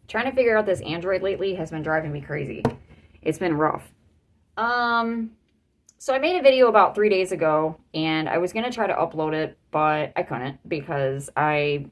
Trying to figure out this Android lately has been driving me crazy. It's been rough. So I made a video about 3 days ago, and I was gonna try to upload it, but I couldn't because I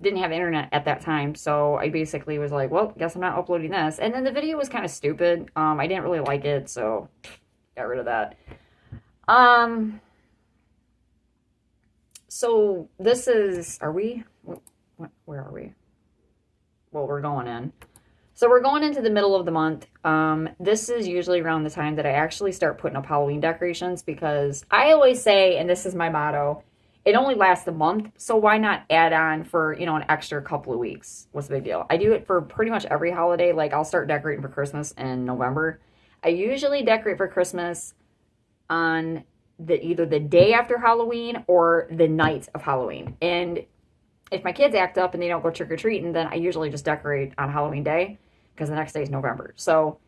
didn't have internet at that time. So I basically was like, well, guess I'm not uploading this. And then the video was kind of stupid. I didn't really like it, so got rid of that. Um, so this is, are we, where are we? Well, we're going in. So we're going into the middle of the month. This is usually around the time that I actually start putting up Halloween decorations because I always say, and this is my motto, it only lasts a month, so why not add on for, an extra couple of weeks? What's the big deal? I do it for pretty much every holiday. Like, I'll start decorating for Christmas in November. I usually decorate for Christmas on either the day after Halloween or the night of Halloween. And if my kids act up and they don't go trick-or-treating, then I usually just decorate on Halloween day because the next day is November. So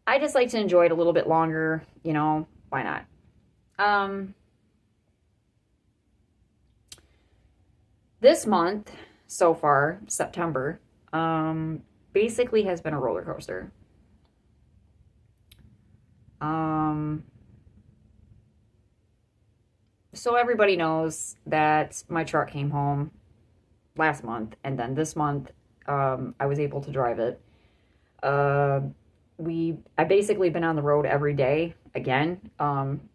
I just like to enjoy it a little bit longer, why not? This month, so far, September, basically has been a roller coaster. So everybody knows that my truck came home last month, and then this month, I was able to drive it. Uh, I basically been on the road every day again.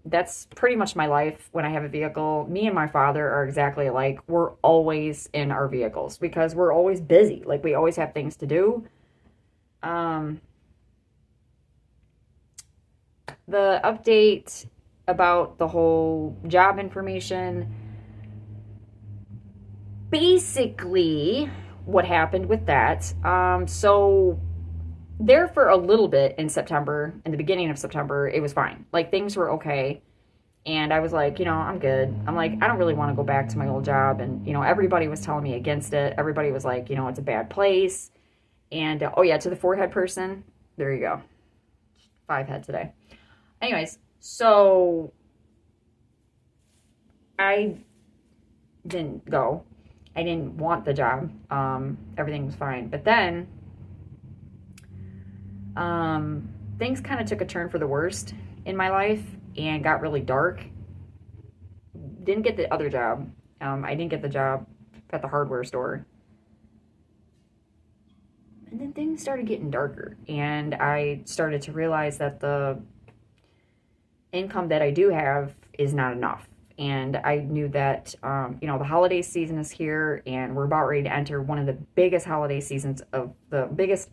That's pretty much my life when I have a vehicle. Me and my father are exactly alike. We're always in our vehicles because we're always busy. Like, we always have things to do. The update about the whole job information, basically what happened with that. So there for a little bit in September, in the beginning of September, it was fine. Like, things were okay. And I was like, I'm good. I'm like, I don't really want to go back to my old job. And, everybody was telling me against it. Everybody was like, it's a bad place. And, oh yeah, to the forehead person, there you go. 5 head today. Anyways, so I didn't go. I didn't want the job. Everything was fine. But then things kind of took a turn for the worst in my life and got really dark. Didn't get the other job. I didn't get the job at the hardware store. And then things started getting darker. And I started to realize that the income that I do have is not enough. And I knew that, the holiday season is here and we're about ready to enter one of the biggest holiday seasons of the biggest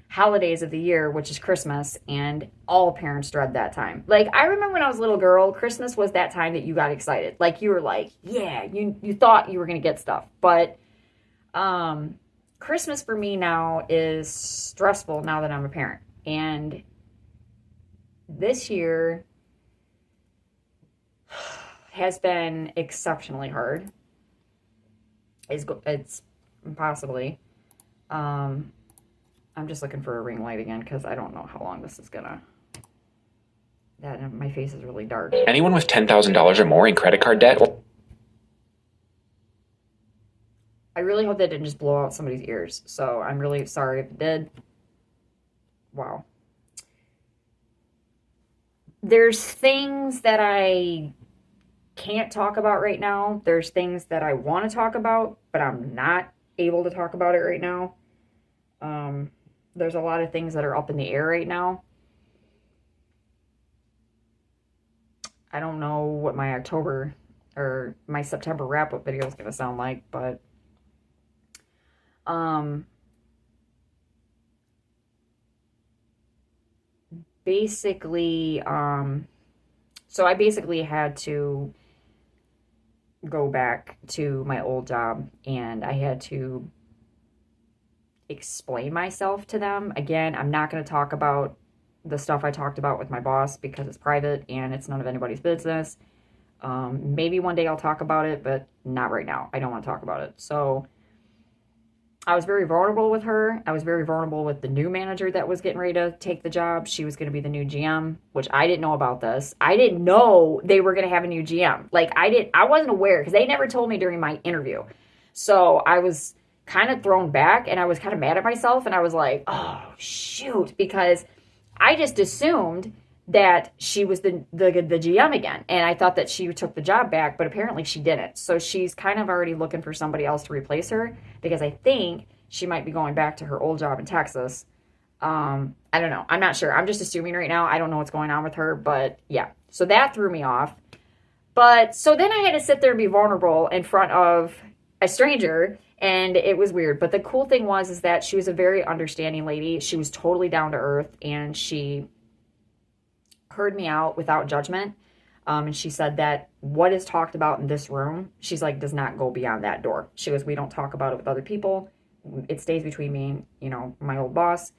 holidays of the year, which is Christmas, and all parents dread that time. Like, I remember when I was a little girl, Christmas was that time that you got excited. Like, you were like, yeah, you thought you were going to get stuff. But Christmas for me now is stressful now that I'm a parent. And this year has been exceptionally hard. It's possibly. I'm just looking for a ring light again because I don't know how long this is gonna. That my face is really dark. Anyone with $10,000 or more in credit card debt. I really hope that didn't just blow out somebody's ears. So I'm really sorry if it did. Wow. There's things that I can't talk about right now. There's things that I want to talk about, but I'm not able to talk about it right now. There's a lot of things that are up in the air right now. I don't know what my October or my September wrap-up video is going to sound like, but basically, so I basically had to go back to my old job and I had to explain myself to them. Again, I'm not going to talk about the stuff I talked about with my boss because it's private and it's none of anybody's business. Maybe one day I'll talk about it, but not right now. I don't want to talk about it. So I was very vulnerable with her. I was very vulnerable with the new manager that was getting ready to take the job. She was going to be the new GM, which I didn't know about this. I didn't know they were going to have a new GM. Like, I wasn't aware because they never told me during my interview. So I was kind of thrown back, and I was kind of mad at myself, and I was like, oh shoot, because I just assumed that she was the GM again, and I thought that she took the job back, but apparently she didn't. So she's kind of already looking for somebody else to replace her, because I think she might be going back to her old job in Texas. I don't know. I'm not sure. I'm just assuming right now. I don't know what's going on with her, but yeah. So that threw me off. But so then I had to sit there and be vulnerable in front of a stranger, and it was weird. But the cool thing was is that she was a very understanding lady. She was totally down to earth, and she heard me out without judgment. And she said that what is talked about in this room, she's like, does not go beyond that door. She goes, we don't talk about it with other people. It stays between me and, my old boss.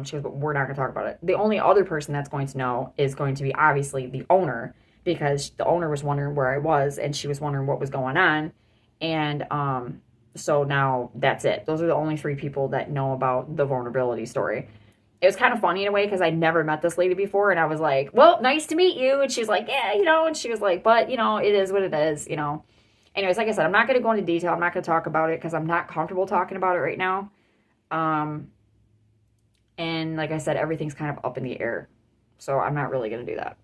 She goes, but we're not going to talk about it. The only other person that's going to know is going to be obviously the owner, because the owner was wondering where I was, and she was wondering what was going on. And so now that's it. Those are the only 3 people that know about the vulnerability story. It was kind of funny in a way, because I'd never met this lady before, and I was like, well, nice to meet you. And she's like, yeah, and she was like, but, it is what it is, Anyways, like I said, I'm not going to go into detail. I'm not going to talk about it because I'm not comfortable talking about it right now. And like I said, everything's kind of up in the air. So I'm not really going to do that.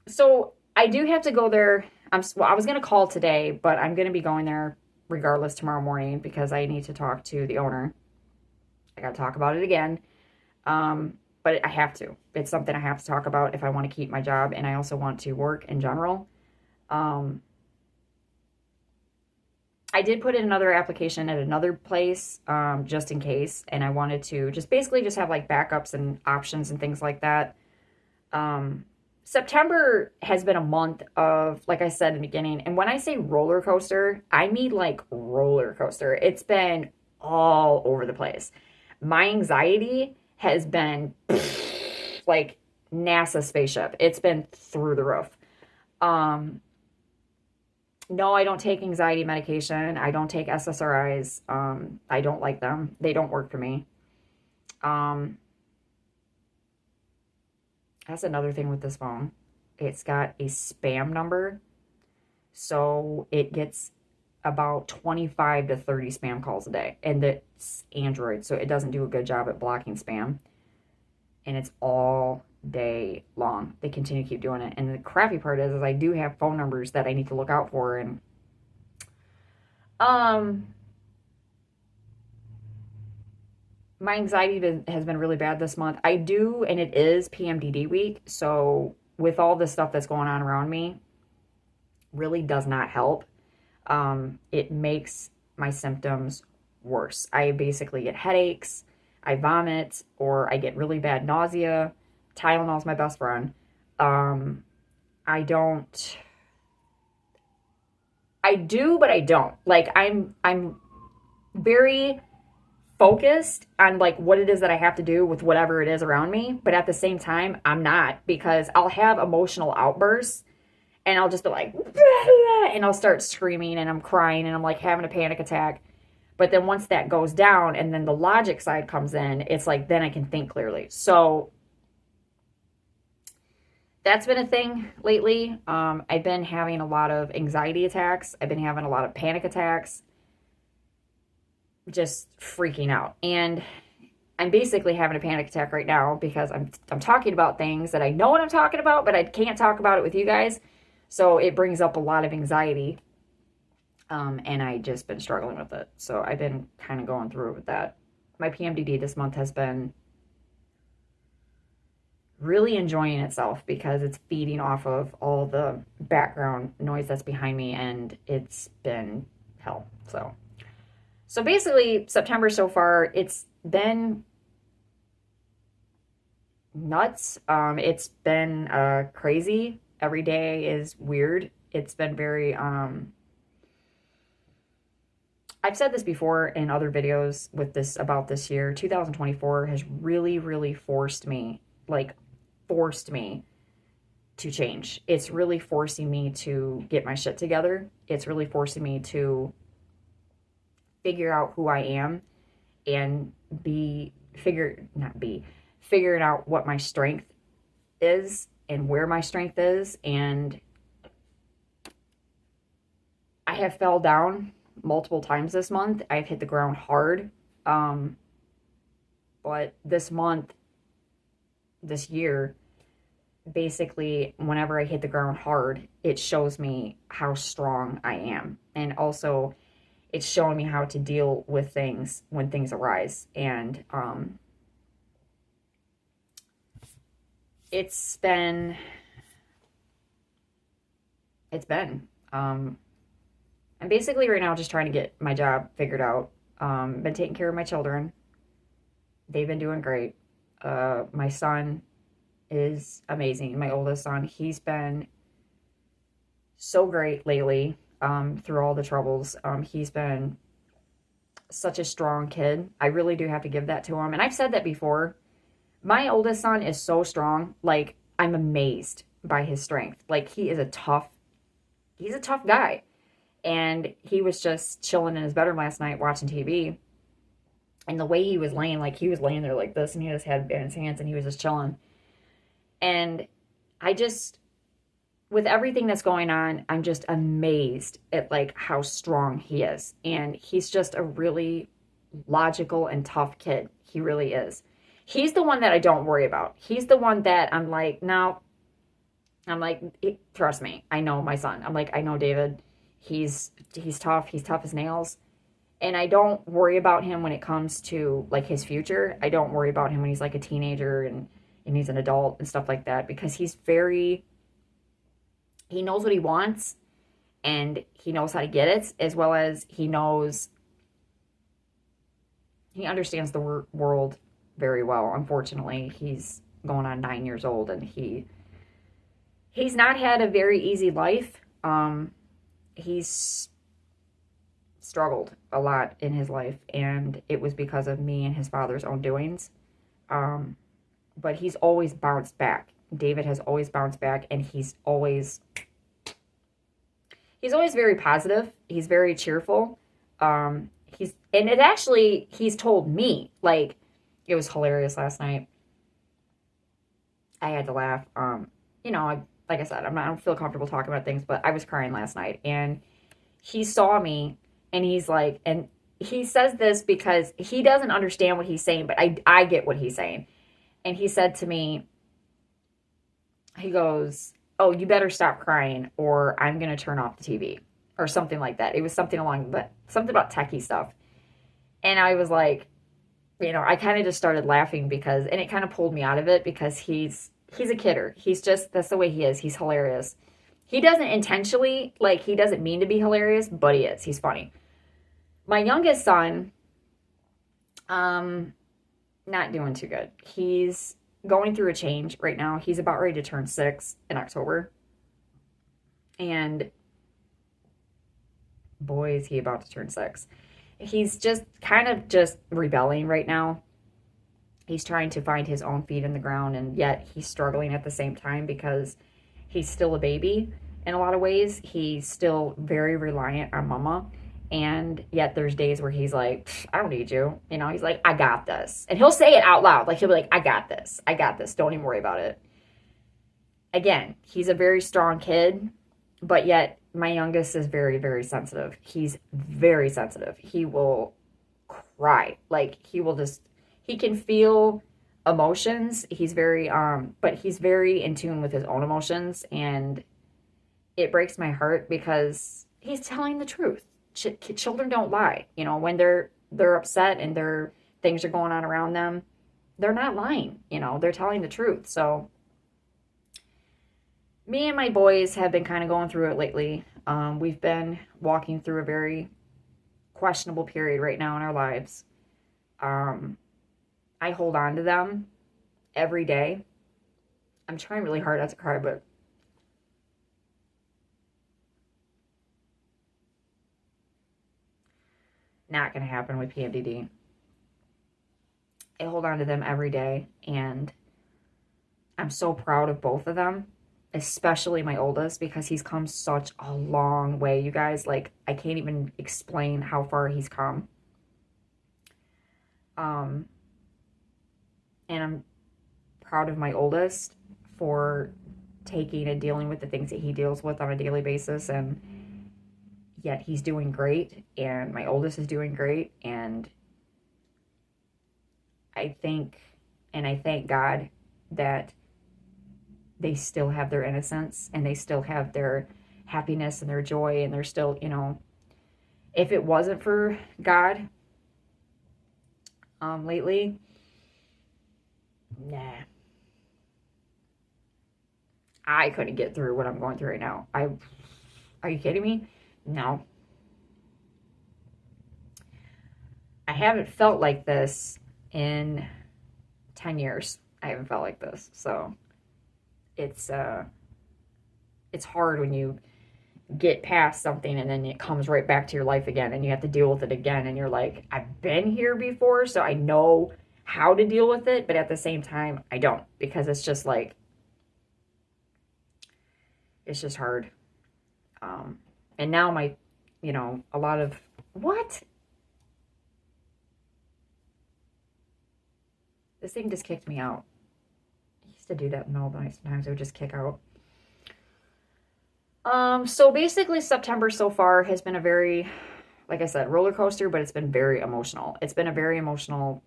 So I do have to go there. I was going to call today, but I'm going to be going there regardless tomorrow morning, because I need to talk to the owner. I got to talk about it again. But I have to. It's something I have to talk about if I want to keep my job, and I also want to work in general. I did put in another application at another place, just in case, and I wanted to just basically just have like backups and options and things like that. September has been a month of, like I said in the beginning, and when I say roller coaster, I mean like roller coaster. It's been all over the place. My anxiety has been like NASA spaceship. It's been through the roof. No, I don't take anxiety medication. I don't take SSRIs. I don't like them. They don't work for me. That's another thing with this phone. It's got a spam number. So it gets about 25 to 30 spam calls a day. And it's Android, so it doesn't do a good job at blocking spam. And it's all day long. They continue to keep doing it. And the crappy part is I do have phone numbers that I need to look out for. And my anxiety has been really bad this month. I do, and it is PMDD week. So with all this stuff that's going on around me, really does not help. It makes my symptoms worse. I basically get headaches, I vomit, or I get really bad nausea. Tylenol is my best friend. I do, but I don't. Like, I'm very focused on like what it is that I have to do with whatever it is around me, but at the same time, I'm not, because I'll have emotional outbursts, and I'll just be like, and I'll start screaming, and I'm crying, and I'm like having a panic attack. But then once that goes down, and then the logic side comes in, it's like, then I can think clearly. So that's been a thing lately. I've been having a lot of anxiety attacks. I've been having a lot of panic attacks. Just freaking out. And I'm basically having a panic attack right now because I'm talking about things that I know what I'm talking about, but I can't talk about it with you guys. So it brings up a lot of anxiety. And I just been struggling with it. So I've been kind of going through it with that. My PMDD this month has been really enjoying itself because it's feeding off of all the background noise that's behind me, and it's been hell. So basically, September so far, it's been nuts. It's been crazy. Every day is weird. It's been very I've said this before in other videos with this about this year. 2024 has really, really forced me to change. It's really forcing me to get my shit together. It's really forcing me to figure out who I am and figuring out what my strength is and where my strength is. And I have fell down multiple times this month. I've hit the ground hard. Um, but this month, this year, basically, whenever I hit the ground hard, it shows me how strong I am. And also, it's showing me how to deal with things when things arise. And it's been, it's been. I'm basically right now just trying to get my job figured out. Been taking care of my children. They've been doing great. My son is amazing. My oldest son, he's been so great lately, through all the troubles. He's been such a strong kid. I really do have to give that to him. And I've said that before. My oldest son is so strong. Like, I'm amazed by his strength. Like, he's a tough guy. And he was just chilling in his bedroom last night watching TV. And the way he was laying, like, he was laying there like this, and he had his head in his hands, and he was just chilling. And I just, with everything that's going on, I'm just amazed at, like, how strong he is. And he's just a really logical and tough kid. He really is. He's the one that I don't worry about. He's the one that I'm like, no, I'm like, trust me, I know my son. I'm like, I know David. He's tough. He's tough as nails. And I don't worry about him when it comes to, like, his future. I don't worry about him when he's like a teenager and he's an adult and stuff like that, because he knows what he wants, and he knows how to get it, as well as he understands the world very well. Unfortunately, he's going on 9 years old, and he's not had a very easy life. He's struggled a lot in his life, and it was because of me and his father's own doings. But he's always bounced back. David has always bounced back, and he's always very positive. He's very cheerful. He's told me, like, it was hilarious last night. I had to laugh. Like I said, I don't feel comfortable talking about things, but I was crying last night, and he saw me, and he's like, and he says this because he doesn't understand what he's saying, but I get what he's saying. And he said to me, he goes, "Oh, you better stop crying, or I'm going to turn off the TV," or something like that. It was something something about techie stuff. And I was like, I kind of just started laughing and it kind of pulled me out of it, because he's a kidder. That's the way he is. He's hilarious. He doesn't intentionally, like, he doesn't mean to be hilarious, but he is. He's funny. My youngest son, not doing too good. He's going through a change right now. He's about ready to turn 6 in October. And boy, is he about to turn 6. He's just kind of just rebelling right now. He's trying to find his own feet in the ground, and yet he's struggling at the same time, because he's still a baby in a lot of ways. He's still very reliant on mama. And yet there's days where he's like, "I don't need you." He's like, "I got this." And he'll say it out loud. Like, he'll be like, "I got this. I got this. Don't even worry about it." Again, he's a very strong kid, but yet my youngest is very, very sensitive. He's very sensitive. He will cry. Like, he can feel emotions. He's very, but he's very in tune with his own emotions. And it breaks my heart, because he's telling the truth. Children don't lie. When they're upset and things are going on around them, they're not lying. They're telling the truth. So me and my boys have been kind of going through it lately. We've been walking through a very questionable period right now in our lives. I hold on to them every day. I'm trying really hard not to cry, but not going to happen with PMDD. I hold on to them every day, and I'm so proud of both of them, especially my oldest, because he's come such a long way, you guys. Like, I can't even explain how far he's come. And I'm proud of my oldest for taking and dealing with the things that he deals with on a daily basis. And yet he's doing great, and my oldest is doing great, and I think and I thank God that they still have their innocence and they still have their happiness and their joy, and they're still, if it wasn't for God lately, nah, I couldn't get through what I'm going through right now. Are you kidding me? No. I haven't felt like this in 10 years. I haven't felt like this. So it's hard when you get past something and then it comes right back to your life again and you have to deal with it again, and you're like, I've been here before, so I know how to deal with it, but at the same time I don't, because it's just like, it's just hard. And now a lot of what? This thing just kicked me out. It used to do that in the middle of the night. Sometimes it would just kick out. So basically September so far has been a very, like I said, roller coaster, but it's been very emotional. It's been a very emotional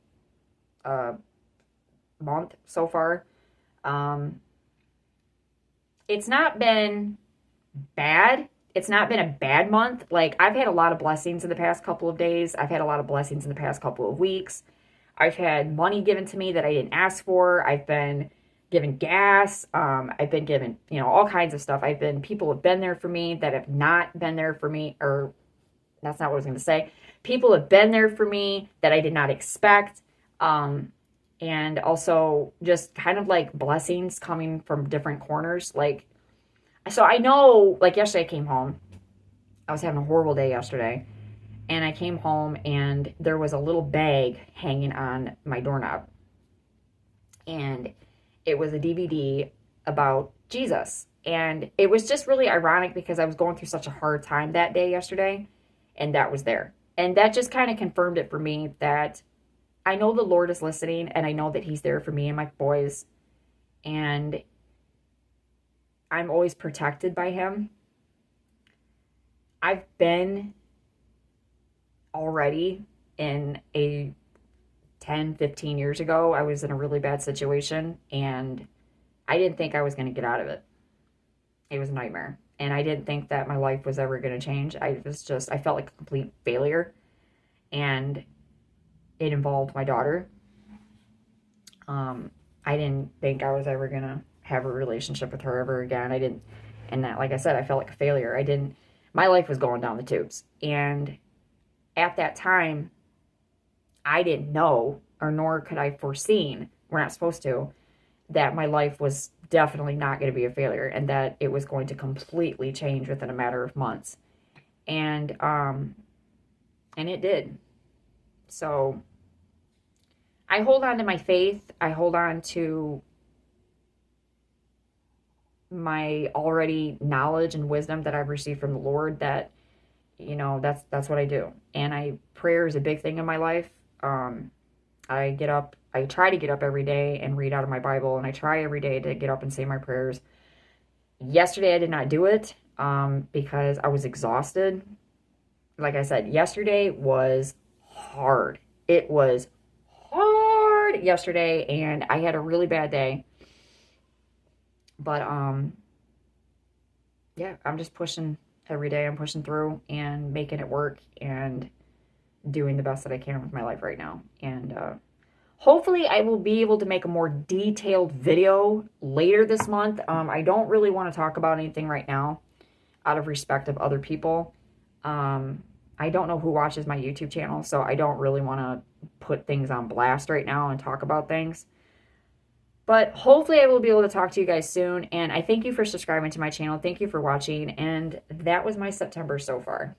month so far. It's not been bad. It's not been a bad month. Like, I've had a lot of blessings in the past couple of days. I've had a lot of blessings in the past couple of weeks. I've had money given to me that I didn't ask for. I've been given gas. I've been given, all kinds of stuff. People have been there for me that have not been there for me, or that's not what I was going to say. People have been there for me that I did not expect. And also just kind of like blessings coming from different corners. Like, so I know, like yesterday I came home. I was having a horrible day yesterday. And I came home and there was a little bag hanging on my doorknob. And it was a DVD about Jesus. And it was just really ironic because I was going through such a hard time that day yesterday. And that was there. And that just kind of confirmed it for me that I know the Lord is listening, and I know that he's there for me and my boys. And I'm always protected by him. I've been already in a 10, 15 years ago, I was in a really bad situation, and I didn't think I was going to get out of it. It was a nightmare. And I didn't think that my life was ever going to change. I felt like a complete failure. And it involved my daughter. I didn't think I was ever going to have a relationship with her ever again. And that, like I said, I felt like a failure. My life was going down the tubes. And at that time, I didn't know, or nor could I foreseen, we're not supposed to, that my life was definitely not going to be a failure, and that it was going to completely change within a matter of months. And it did. So I hold on to my faith. I hold on to my already knowledge and wisdom that I've received from the Lord, that, that's what I do. And prayer is a big thing in my life. I try to get up every day and read out of my Bible, and I try every day to get up and say my prayers. Yesterday I did not do it because I was exhausted. Like I said, yesterday was hard. It was hard yesterday, and I had a really bad day. But yeah, I'm just pushing every day. I'm pushing through and making it work and doing the best that I can with my life right now. And hopefully I will be able to make a more detailed video later this month. I don't really want to talk about anything right now out of respect of other people. I don't know who watches my YouTube channel, so I don't really want to put things on blast right now and talk about things. But hopefully I will be able to talk to you guys soon. And I thank you for subscribing to my channel. Thank you for watching. And that was my September so far.